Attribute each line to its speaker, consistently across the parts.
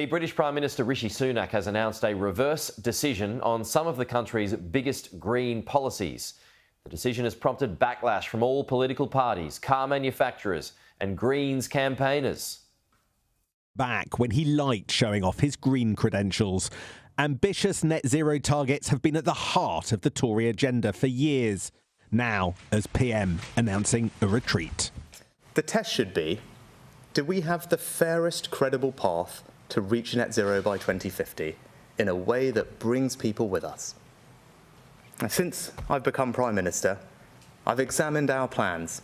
Speaker 1: The British Prime Minister Rishi Sunak has announced a reverse decision on some of the country's biggest green policies. The decision has prompted backlash from all political parties, car manufacturers and Greens campaigners.
Speaker 2: Back when he liked showing off his green credentials. Ambitious net zero targets have been at the heart of the Tory agenda for years. Now, as PM, announcing a retreat.
Speaker 3: The test should be, do we have the fairest credible path to reach net zero by 2050 in a way that brings people with us? Since I've become Prime Minister, I've examined our plans,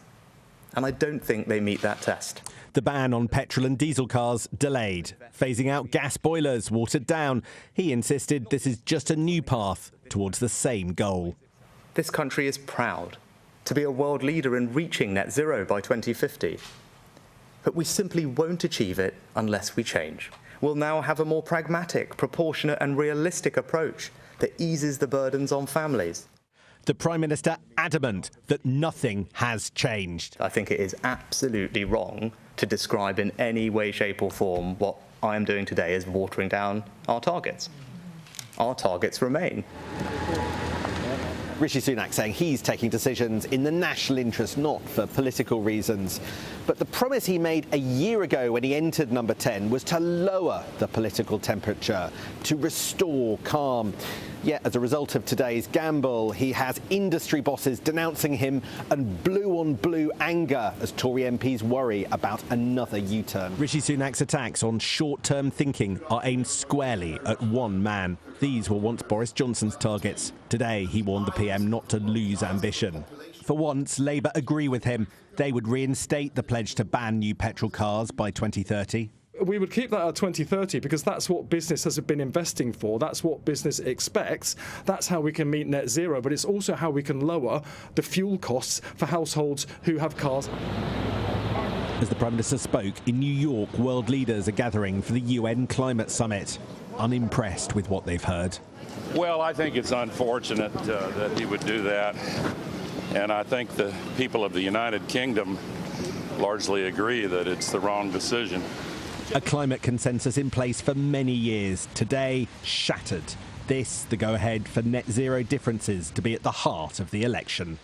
Speaker 3: and I don't think they meet that test.
Speaker 2: The ban on petrol and diesel cars delayed. Phasing out gas boilers watered down. He insisted this is just a new path towards the same goal.
Speaker 3: This country is proud to be a world leader in reaching net zero by 2050. But we simply won't achieve it unless we change. We'll now have a more pragmatic, proportionate and realistic approach that eases the burdens on families.
Speaker 2: The Prime Minister adamant that nothing has changed.
Speaker 3: I think it is absolutely wrong to describe in any way, shape or form what I am doing today as watering down our targets. Our targets remain.
Speaker 4: Rishi Sunak saying he's taking decisions in the national interest, not for political reasons. But the promise he made a year ago when he entered number 10 was to lower the political temperature, to restore calm. Yet, as a result of today's gamble, he has industry bosses denouncing him and blue-on-blue anger as Tory MPs worry about another U-turn.
Speaker 2: Rishi Sunak's attacks on short-term thinking are aimed squarely at one man. These were once Boris Johnson's targets. Today, he warned the PM not to lose ambition. For once, Labour agree with him. They would reinstate the pledge to ban new petrol cars by 2030.
Speaker 5: We would keep that at 2030 because that's what business has been investing for. That's what business expects. That's how we can meet net zero. But it's also how we can lower the fuel costs for households who have cars.
Speaker 2: As the Prime Minister spoke in New York, world leaders are gathering for the UN Climate Summit, unimpressed with what they've heard.
Speaker 6: Well, I think it's unfortunate that he would do that. And I think the people of the United Kingdom largely agree that it's the wrong decision.
Speaker 2: A climate consensus in place for many years, today shattered. This, the go-ahead for net zero differences to be at the heart of the election.